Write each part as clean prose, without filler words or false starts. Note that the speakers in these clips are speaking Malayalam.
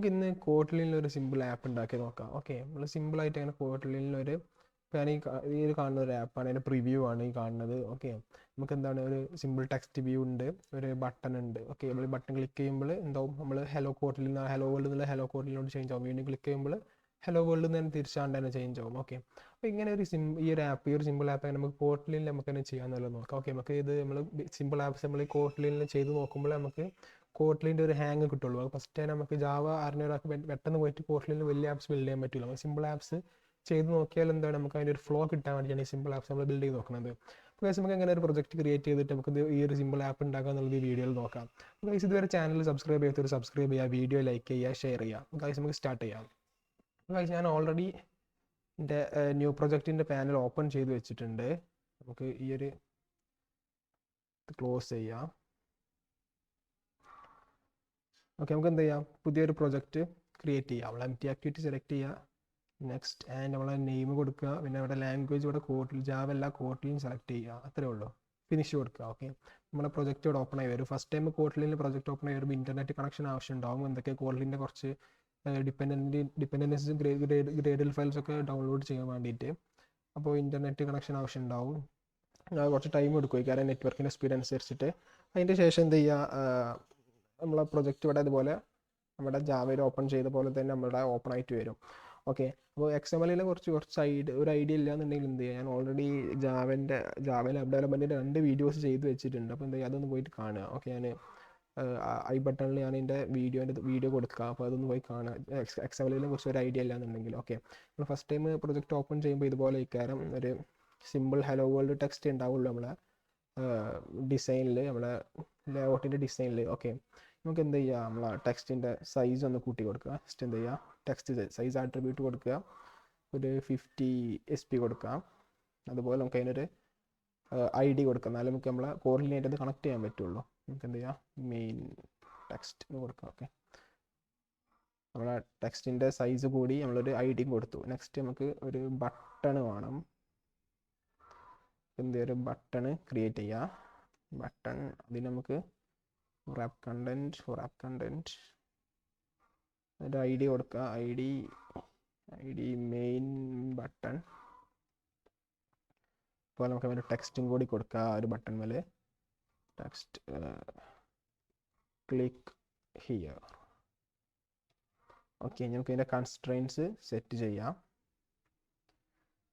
നമുക്ക് ഇന്ന് കോട്ട്ലിനിലൊരു സിമ്പിൾ ആപ്പ് ഉണ്ടാക്കി നോക്കാം. ഓക്കെ, നമ്മൾ സിമ്പിളായിട്ട് അങ്ങനെ കോട്ട്ലിനിലൊരു ഞാൻ ഈ ഒരു കാണുന്ന ഒരു ആപ്പാണ്, അതിൻ്റെ പ്രിവ്യൂ ആണ് ഈ കാണുന്നത്. ഓക്കെ, നമുക്ക് എന്താണ് ഒരു സിമ്പിൾ ടെക്സ്റ്റ് വ്യൂ ഉണ്ട്, ഒരു ബട്ടൺ ഉണ്ട്. ഓക്കെ, നമ്മൾ ബട്ടൺ ക്ലിക്ക് ചെയ്യുമ്പോൾ എന്താവും, നമ്മൾ ഹലോ കോട്ട്ലിൻ ഹലോ വേൾഡ് എന്നുള്ള ഹലോ കോട്ട്ലിനോട് ചേഞ്ച് ആവും. വീണ്ടും ക്ലിക്ക് ചെയ്യുമ്പോൾ ഹലോ വേൾഡ് തന്നെ തിരിച്ചാണ്ട് തന്നെ ചേഞ്ച് ആവും. ഓക്കെ, അപ്പോൾ ഇങ്ങനെ ഒരു ഈ ഒരു ആപ്പ്, ഈ ഒരു സിമ്പിൾ ആപ്പ് നമുക്ക് കോട്ട്ലിനിൽ നമുക്ക് തന്നെ ചെയ്യാമെന്നുള്ളത് നോക്കാം. ഓക്കെ, നമുക്ക് ഇത് നമ്മൾ സിമ്പിൾ ആപ്പ്സ് നമ്മൾ കോട്ട്ലിനിൽ ചെയ്ത് നോക്കുമ്പോൾ നമുക്ക് കോട്ട്ലിൻ്റെ ഒരു ഹാങ് കിട്ടുള്ളൂ. അത് ഫസ്റ്റ് ടൈം നമുക്ക് ജാവ അറിഞ്ഞ ഒരാൾക്ക് പെട്ടെന്ന് പോയിട്ട് കോട്ട്ലിനിൽ വലിയ ആപ്സ് ബിൽഡ് ചെയ്യാൻ പറ്റില്ല. നമുക്ക് സിമ്പിൾ ആപ്സ് ചെയ്ത് നോക്കിയാൽ എന്താണ്, നമുക്ക് അതിൻ്റെ ഒരു ഫ്ലോ കിട്ടാൻ വേണ്ടിയാണ് ഈ സിമ്പിൾ ആപ്സ് നമ്മൾ ബിൽഡ് ചെയ്ത് നോക്കുന്നത്. അപ്പോൾ ഗൈസ് നമുക്ക് എങ്ങനെ ഒരു പ്രൊജക്റ്റ് ക്രിയേറ്റ് ചെയ്തിട്ട് നമുക്ക് ഈ ഒരു സിമ്പിൾ ആപ്പ് ഉണ്ടാക്കുക എന്നുള്ളത് ഈ വീഡിയോയിൽ നോക്കാം. അപ്പോൾ ഗൈസ് ഇതുവരെ ചാനൽ സബ്സ്ക്രൈബ് ചെയ്യാത്തൊരു സബ്സ്ക്രൈബ് ചെയ്യുക, വീഡിയോ ലൈക്ക് ചെയ്യുക, ഷെയർ ചെയ്യുക. ഗൈസ് നമുക്ക് സ്റ്റാർട്ട് ചെയ്യാം. അപ്പോൾ ഗൈസ് ഞാൻ ഓൾറെഡി എൻ്റെ ന്യൂ പ്രൊജക്റ്റിൻ്റെ പാനൽ ഓപ്പൺ ചെയ്ത് വെച്ചിട്ടുണ്ട്. നമുക്ക് ഈ ഒരു ക്ലോസ് ചെയ്യാം. ഓക്കെ, നമുക്ക് എന്ത് ചെയ്യാം, പുതിയൊരു പ്രൊജക്റ്റ് ക്രിയേറ്റ് ചെയ്യാം. നമ്മൾ എംപ്റ്റി ആക്ടിവിറ്റി സെലക്ട് ചെയ്യുക, നെക്സ്റ്റ് ആൻഡ് നമ്മളെ നെയിം കൊടുക്കുക, പിന്നെ അവിടെ ലാംഗ്വേജ് ഇവിടെ കോട്ട്ലിൻ ജാവ അല്ല കോട്ട്ലിൻ സെലക്ട് ചെയ്യുക, അത്രേ ഉള്ളൂ. ഫിനിഷ് കൊടുക്കുക. ഓക്കെ, നമ്മുടെ പ്രൊജക്റ്റ് ഇവിടെ ഓപ്പൺ ആയി വരും. ഫസ്റ്റ് ടൈം കോട്ട്ലിനിൽ പ്രൊജക്റ്റ് ഓപ്പൺ ആയി വരുമ്പോൾ ഇൻ്റർനെറ്റ് കണക്ഷൻ ആവശ്യം ഉണ്ടാവും. എന്തൊക്കെ കോട്ട്ലിൻ്റെ കുറച്ച് ഡിപ്പെൻഡൻസീസും ഗ്രേഡൽ ഫയൽസ് ഒക്കെ ഡൗൺലോഡ് ചെയ്യാൻ വേണ്ടിയിട്ട്. അപ്പോൾ ഇൻ്റർനെറ്റ് കണക്ഷൻ ആവശ്യം ഉണ്ടാവും. കുറച്ച് ടൈം എടുക്കും കാരണം നെറ്റ്വർക്കിൻ്റെ സ്പീഡ് അനുസരിച്ചിട്ട്. അതിൻ്റെ ശേഷം എന്ത് ചെയ്യുക, നമ്മളെ പ്രൊജക്റ്റ് ഇവിടെ അതുപോലെ നമ്മുടെ ജാവയിൽ ഓപ്പൺ ചെയ്ത പോലെ തന്നെ നമ്മുടെ ഓപ്പൺ ആയിട്ട് വരും. ഓക്കെ, അപ്പോൾ XML കുറച്ച് ഒരു ഐഡിയ ഇല്ല എന്നുണ്ടെങ്കിൽ എന്ത് ചെയ്യുക, ഞാൻ ഓൾറെഡി ജാവയിൽ ആപ്പ് ഡെവലപ്മെൻറ്റിൻ്റെ 2 വീഡിയോസ് ചെയ്ത് വെച്ചിട്ടുണ്ട്. അപ്പോൾ എന്താ ചെയ്യുക, അതൊന്ന് പോയിട്ട് കാണുക. ഓക്കെ, ഞാൻ ഐ ബട്ടണിൽ ഞാൻ എൻ്റെ വീഡിയോ കൊടുക്കുക, അപ്പോൾ അതൊന്ന് പോയി കാണുക. XML കുറിച്ച് ഒരു ഐഡിയ ഇല്ല എന്നുണ്ടെങ്കിൽ. ഓക്കെ, നമ്മൾ ഫസ്റ്റ് ടൈം പ്രൊജക്റ്റ് ഓപ്പൺ ചെയ്യുമ്പോൾ ഇതുപോലെ ഇക്കാരം ഒരു സിമ്പിൾ ഹലോ വേൾഡ് ടെക്സ്റ്റ് ഉണ്ടാവുള്ളൂ നമ്മളെ ഡിസൈനിൽ, നമ്മളെ ലേഔട്ടിൻ്റെ ഡിസൈനിൽ. ഓക്കെ, നമുക്ക് എന്ത് ചെയ്യുക, നമ്മളെ ടെക്സ്റ്റിൻ്റെ സൈസ് ഒന്ന് കൂട്ടി കൊടുക്കുക. നെക്സ്റ്റ് എന്ത് ചെയ്യുക, ടെക്സ്റ്റ് സൈസ് ആട്രിബ്യൂട്ട് കൊടുക്കുക, ഒരു 50 SP കൊടുക്കാം. അതുപോലെ നമുക്ക് അതിനൊരു ID കൊടുക്കാം, എന്നാലും നമുക്ക് നമ്മളെ കോർഡിനേറ്റ് അത് കണക്ട് ചെയ്യാൻ പറ്റുള്ളൂ. നമുക്ക് എന്ത് ചെയ്യാം, മെയിൻ ടെക്സ്റ്റ് എന്ന് കൊടുക്കാം. ഓക്കെ, നമ്മളെ ടെക്സ്റ്റിൻ്റെ സൈസ് കൂടി നമ്മളൊരു ID കൊടുത്തു. നെക്സ്റ്റ് നമുക്ക് ഒരു ബട്ടൺ വേണം. എന്ത് ഒരു ബട്ടൺ ക്രിയേറ്റ് ചെയ്യുക. ബട്ടൺ അതിന് നമുക്ക് റാപ്പ് കണ്ടൻറ്റ് അതിൻ്റെ ID കൊടുക്കുക. ID main button. അപ്പോൾ നമുക്ക് അതിൻ്റെ ടെക്സ്റ്റും കൂടി കൊടുക്കുക. ഒരു ബട്ടൺ മേലെ ടെക്സ്റ്റ് ക്ലിക്ക് ഹിയർ. ഓക്കെ, നമുക്ക് ഇതിൻ്റെ കൺസ്ട്രെയിൻസ് സെറ്റ് ചെയ്യാം.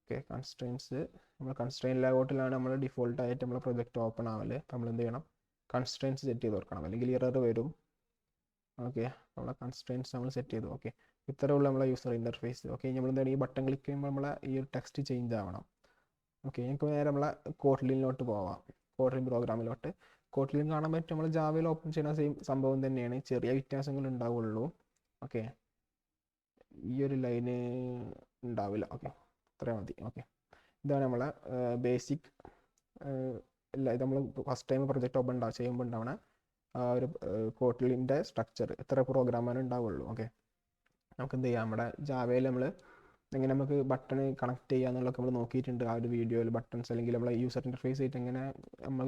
ഓക്കെ, നമ്മൾ കൺസ്ട്രെയിൻ ലേഔട്ടിലാണ് നമ്മൾ ഡിഫോൾട്ടായിട്ട് നമ്മൾ പ്രൊജക്റ്റ് ഓപ്പൺ ആവല്. നമ്മൾ എന്ത് ചെയ്യണം, കൺസ്ട്രെയിൻസ് സെറ്റ് ചെയ്ത് കൊടുക്കണം, അല്ലെങ്കിൽ എറർ വരും. ഓക്കെ, നമ്മളെ കൺസ്ട്രെയിൻസ് നമ്മൾ സെറ്റ് ചെയ്തു. ഓക്കെ, ഇത്രയേ ഉള്ളൂ നമ്മളെ യൂസർ ഇൻ്റർഫേസ്. ഓക്കെ, നമ്മൾ എന്താണ് ഈ ബട്ടൺ ക്ലിക്ക് ചെയ്യുമ്പോൾ നമ്മളെ ഈ ഒരു ടെക്സ്റ്റ് ചേഞ്ച് ആവണം. ഓക്കെ, നമുക്ക് നേരെ നമ്മളെ കോട്ട്ലിനിലോട്ട് പോവാം, കോട്ട്ലിൻ പ്രോഗ്രാമിലോട്ട്. കോട്ട്ലിൻ കാണാൻ പറ്റും നമ്മൾ ജാവയിൽ ഓപ്പൺ ചെയ്യുന്ന സെയിം സംഭവം തന്നെയാണ്, ചെറിയ വ്യത്യാസങ്ങൾ ഉണ്ടാവുള്ളൂ. ഓക്കെ, ഈ ഒരു ലൈന് ഉണ്ടാവില്ല. ഓക്കെ, അത്രയും മതി. ഓക്കെ, ഇതാണ് നമ്മളെ ബേസിക് ഇത് നമ്മൾ ഫസ്റ്റ് ടൈം പ്രൊജക്റ്റ് ഓപ്പൺ ചെയ്യുമ്പോൾ ഉണ്ടാവണ ഒരു കോട്ട്ലിൻ്റെ സ്ട്രക്ചർ. ഇത്ര പ്രോഗ്രാമാണ് ഉണ്ടാവുള്ളൂ. ഓക്കെ, നമുക്ക് എന്ത് ചെയ്യാം, നമ്മുടെ ജാവയിൽ നമ്മൾ എങ്ങനെ നമുക്ക് ബട്ടൺ കണക്ട് ചെയ്യുക എന്നുള്ളതൊക്കെ നമ്മൾ നോക്കിയിട്ടുണ്ട് ആ ഒരു വീഡിയോയിൽ. ബട്ടൺസ് അല്ലെങ്കിൽ നമ്മളെ യൂസർ ഇൻ്റർഫേസ് ആയിട്ട് എങ്ങനെ നമ്മൾ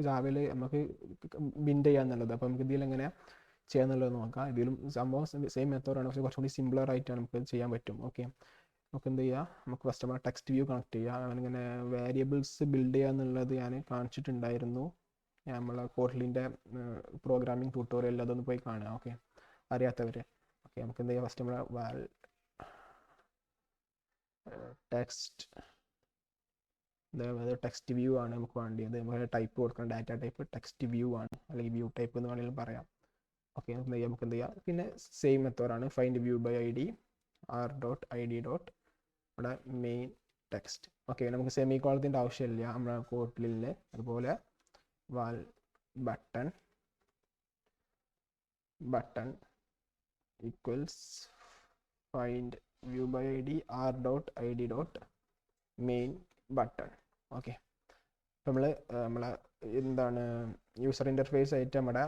ജാവയിൽ നമുക്ക് ബിൽഡ് ചെയ്യുക എന്നുള്ളത്. അപ്പോൾ നമുക്ക് ഇതിൽ എങ്ങനെ ചെയ്യാന്നുള്ളത് നോക്കാം. ഇതിലും സംഭവം സെയിം മെത്തേഡാണ്, പക്ഷേ കുറച്ചുകൂടി സിമ്പിളർ ആയിട്ടാണ് നമുക്ക് ചെയ്യാൻ പറ്റും. ഓക്കെ, നമുക്ക് എന്ത് ചെയ്യുക, നമുക്ക് ഫസ്റ്റ് നമ്മൾ ടെക്സ്റ്റ് വ്യൂ കണക്ട് ചെയ്യുക. അങ്ങനെ വേരിയബിൾസ് ബിൽഡ് ചെയ്യുക എന്നുള്ളത് ഞാൻ കാണിച്ചിട്ടുണ്ടായിരുന്നു നമ്മളെ കോട്ട്ലിൻ്റെ പ്രോഗ്രാമിംഗ് ട്യൂട്ടോറിയലിൽ, അതൊന്ന് പോയി കാണുക. ഓക്കെ, അറിയാത്തവർ. ഓക്കെ, നമുക്ക് എന്ത് ചെയ്യുക, ഫസ്റ്റ് നമ്മളെ ടെക്സ്റ്റ് വ്യൂ ആണ് നമുക്ക് വേണ്ടിയത്. നമുക്ക് ടൈപ്പ് കൊടുക്കണം, ഡാറ്റ ടൈപ്പ് ടെക്സ്റ്റ് വ്യൂ ആണ്, അല്ലെങ്കിൽ വ്യൂ ടൈപ്പ് എന്ന് വേണമെങ്കിലും പറയാം. ഓക്കെ, നമുക്ക് എന്ത് ചെയ്യാം, പിന്നെ സെയിം മെത്തേഡാണ് find view by ID r.id. ഇവിടെ മെയിൻ ടെക്സ്റ്റ്. ഓക്കെ, നമുക്ക് സെമി കോളത്തിൻ്റെ ആവശ്യമില്ല നമ്മുടെ കോട്ട്ലിനിൽ. അതുപോലെ val button equals find view by ID r.id. Main button. Okay, നമ്മളെ എന്താണ് യൂസർ ഇൻ്റർഫേസ് ആയിട്ട് നമ്മുടെ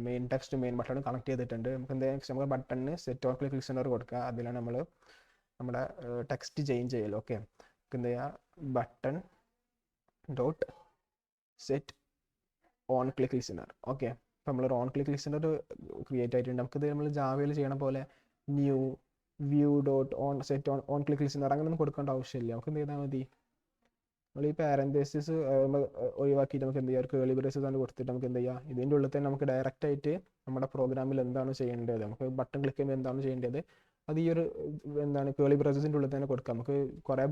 main text main button connect ചെയ്തിട്ടുണ്ട്. നമുക്ക് എന്താ നമുക്ക് ബട്ടണിന് സെറ്റ് ഓൺ ക്ലിക്ക് സെൻറ്റർ കൊടുക്കുക. അതിലാണ് നമ്മൾ നമ്മുടെ ടെക്സ്റ്റ് ചേഞ്ച് ചെയ്യൽ. ഓക്കെ, നമുക്ക് എന്ത് ചെയ്യുക, button dot set on click listener. Okay, ഇപ്പോൾ നമ്മളൊരു ഓൺ ക്ലിക്ക് ലിസ്റ്റിൻ്റെ ഒരു ക്രിയേറ്റ് ആയിട്ടുണ്ട്. നമുക്കിത് നമ്മൾ ജാവയിൽ ചെയ്യണ പോലെ new view dot on set on click list അങ്ങനെയൊന്നും കൊടുക്കേണ്ട ആവശ്യമില്ല. നമുക്ക് എന്ത് ചെയ്താൽ മതി, നമ്മൾ ഈ പാരന്തസിസ് ഒഴിവാക്കിയിട്ട് നമുക്ക് എന്ത് ചെയ്യാം, ഒരു കേളി ബ്രേസസ് ആണ് കൊടുത്തിട്ട് നമുക്ക് എന്ത് ചെയ്യാം, ഇതിൻ്റെ ഉള്ളിൽ തന്നെ നമുക്ക് ഡയറക്റ്റ് ആയിട്ട് നമ്മുടെ പ്രോഗ്രാമിൽ എന്താണ് ചെയ്യേണ്ടത്, നമുക്ക് ബട്ടൺ ക്ലിക്ക് ചെയ്യുമ്പോൾ എന്താണ് ചെയ്യേണ്ടത് അത് ഈ ഒരു കേളി ബ്രേസസിൻ്റെ ഉള്ളിൽ തന്നെ കൊടുക്കാം. നമുക്ക് കുറേ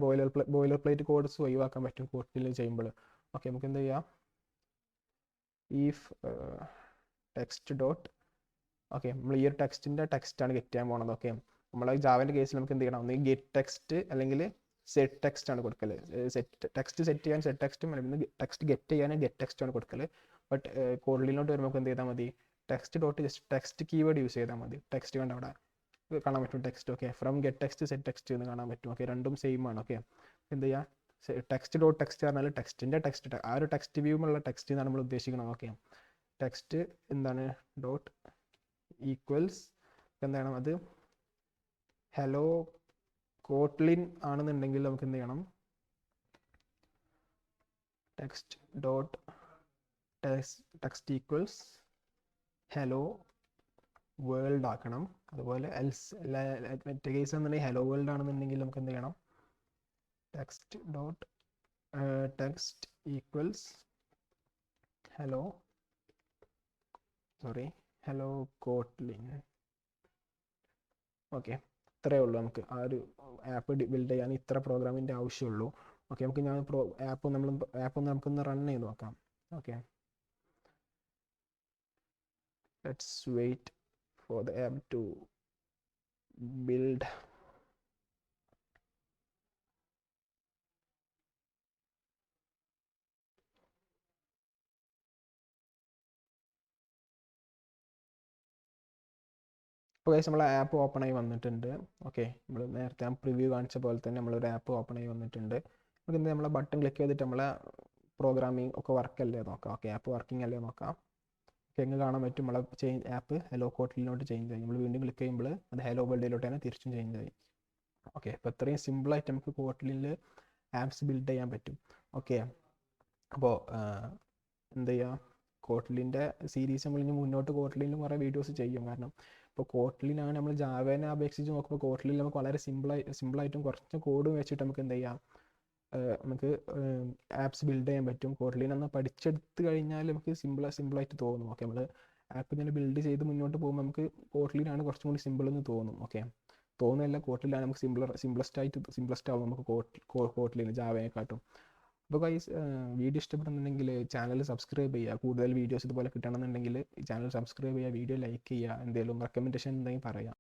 ബോയിലർ പ്ലേറ്റ് കോഡ്സ് ഒഴിവാക്കാൻ പറ്റും കോട്ടിൽ ചെയ്യുമ്പോൾ. ഓക്കെ, നമുക്ക് എന്ത് ചെയ്യാം, ഈഫ് ടെക്സ്റ്റ് ഡോട്ട്, ഓക്കെ നമ്മൾ ഈ ഒരു ടെക്സ്റ്റാണ് ഗെറ്റ് ചെയ്യാൻ പോകുന്നത്. ഓക്കെ, നമ്മളെ ജാവൻ്റെ കേസിൽ നമുക്ക് എന്ത് ചെയ്യണം, ഒന്നെങ്കിൽ ഗെറ്റ് ടെക്സ്റ്റ് അല്ലെങ്കിൽ സെറ്റ് ടെക്സ്റ്റ് ആണ് കൊടുക്കൽ. ടെക്സ്റ്റ് സെറ്റ് ചെയ്യാൻ സെറ്റ് ടെക്സ്റ്റും അല്ലെങ്കിൽ ടെക്സ്റ്റ് ഗെറ്റ് ചെയ്യാൻ ഗെറ്റ് ടെക്സ്റ്റ് ആണ് കൊടുക്കൽ. ബട്ട് കോഡ്ലിനോട്ട് വരുമ്പോൾ നമുക്ക് എന്ത് ചെയ്താൽ മതി, text dot just text keyword use ചെയ്താൽ മതി. ടെക്സ്റ്റ് കണ്ട അവിടെ കാണാൻ പറ്റും text. Okay, from get text set text എന്ന് കാണാൻ പറ്റും. ഓക്കെ, രണ്ടും സെയിം ആണ്. ഓക്കെ, എന്ത് ചെയ്യുക, ടെക്സ്റ്റ് ഡോട്ട് ടെക്സ്റ്റ് പറഞ്ഞാൽ ടെക്സ്റ്റിൻ്റെ ടെക്സ്റ്റ്, ആ ഒരു ടെക്സ്റ്റ് വ്യൂമുള്ള ടെക്സ്റ്റ് എന്നാണ് നമ്മൾ ഉദ്ദേശിക്കുന്നത്. ഓക്കെ, ടെക്സ്റ്റ് എന്താണ് ഡോട്ട് ഈക്വൽസ് എന്താണ് അത് ഹലോ കോട്ട്ലിൻ ആണെന്നുണ്ടെങ്കിൽ നമുക്ക് എന്ത് ചെയ്യണം, text dot text equals hello world ആക്കണം. അതുപോലെ മറ്റേ കേസ് എന്നുണ്ടെങ്കിൽ ഹലോ വേൾഡ് ആണെന്നുണ്ടെങ്കിൽ നമുക്ക് എന്ത് ചെയ്യണം, text dot text equals hello Kotlin. Okay, ഇത്രയേ ഉള്ളൂ. നമുക്ക് ആ ഒരു ആപ്പ് ബിൽഡ് ചെയ്യാൻ ഇത്ര പ്രോഗ്രാമിൻ്റെ ആവശ്യമുള്ളൂ. ഓക്കെ, നമുക്ക് ഞാൻ ആപ്പ് നമുക്കൊന്ന് റൺ ചെയ്ത് നോക്കാം. Okay, let's wait for the app to build. അപ്പോൾ ഗൈസ് നമ്മളെ ആപ്പ് ഓപ്പൺ ആയി വന്നിട്ടുണ്ട്. ഓക്കെ, നമ്മൾ നേരത്തെ പ്രിവ്യൂ കാണിച്ച പോലെ തന്നെ നമ്മളൊരു ആപ്പ് ഓപ്പൺ ആയി വന്നിട്ടുണ്ട്. നമുക്ക് എന്ത് നമ്മളെ ബട്ടൺ ക്ലിക്ക് ചെയ്തിട്ട് നമ്മളെ പ്രോഗ്രാമിംഗ് ഒക്കെ വർക്ക് അല്ലേ നോക്കാം. ഓക്കെ, ആപ്പ് വർക്കിംഗ് അല്ലേ നോക്കാം. ഓക്കെ, എങ്ങനെ കാണാൻ പറ്റും നമ്മളെ ആപ്പ് ഹലോ കോട്ട്ലിനോട്ട് ചേഞ്ച് ആയി. നമ്മൾ വീണ്ടും ക്ലിക്ക് ചെയ്യുമ്പോൾ അത് ഹലോ വേൾഡിലോട്ട് തന്നെ തിരിച്ചും ചേഞ്ച് ആയി. ഓക്കെ, അപ്പോൾ ഇത്രയും സിമ്പിളായിട്ട് നമുക്ക് കോട്ട്ലിനിൽ ആപ്സ് ബിൽഡ് ചെയ്യാൻ പറ്റും. ഓക്കെ, അപ്പോൾ എന്ത് ചെയ്യുക, കോട്ട്ലിൻ്റെ സീരീസ് നമ്മൾ ഇനി മുന്നോട്ട് കോട്ട്ലിനിൽ കുറേ വീഡിയോസ് ചെയ്യും. കാരണം ഇപ്പോൾ കോട്ട്ലിനാണ് നമ്മൾ ജാവേനെ അപേക്ഷിച്ച് നോക്കുമ്പോൾ കോട്ട്ലിൻ നമുക്ക് വളരെ സിമ്പിളായിട്ടും കുറച്ച് കോഡും വെച്ചിട്ട് നമുക്ക് എന്ത് ചെയ്യാം, നമുക്ക് ആപ്സ് ബിൽഡ് ചെയ്യാൻ പറ്റും. കോട്ട്ലിൻ എന്ന് പഠിച്ചെടുത്ത് കഴിഞ്ഞാൽ നമുക്ക് സിമ്പിളായിട്ട് തോന്നും. ഓക്കെ, നമ്മൾ ആപ്പ് ഇങ്ങനെ ബിൽഡ് ചെയ്ത് മുന്നോട്ട് പോകുമ്പോൾ നമുക്ക് കോട്ട്ലിനാണ് കുറച്ചും കൂടി സിമ്പിൾ എന്ന് തോന്നും. ഓക്കെ, തോന്നുന്നില്ല, കോട്ട്ലിനാണ് നമുക്ക് സിമ്പിളസ്റ്റ് ആവും നമുക്ക് കോട്ട്ലിന് ജാവേനെക്കാട്ടും. അപ്പോൾ ഗൈസ് വീഡിയോ ഇഷ്ടപ്പെടുന്നുണ്ടെങ്കിൽ ചാനൽ സബ്സ്ക്രൈബ് ചെയ്യുക. കൂടുതൽ വീഡിയോസ് ഇതുപോലെ കിട്ടണമെന്നുണ്ടെങ്കിൽ ചാനൽ സബ്സ്ക്രൈബ് ചെയ്യുക, വീഡിയോ ലൈക്ക് ചെയ്യുക, എന്തെങ്കിലും റെക്കമെൻഡേഷൻ ഉണ്ടെങ്കിൽ പറയാം.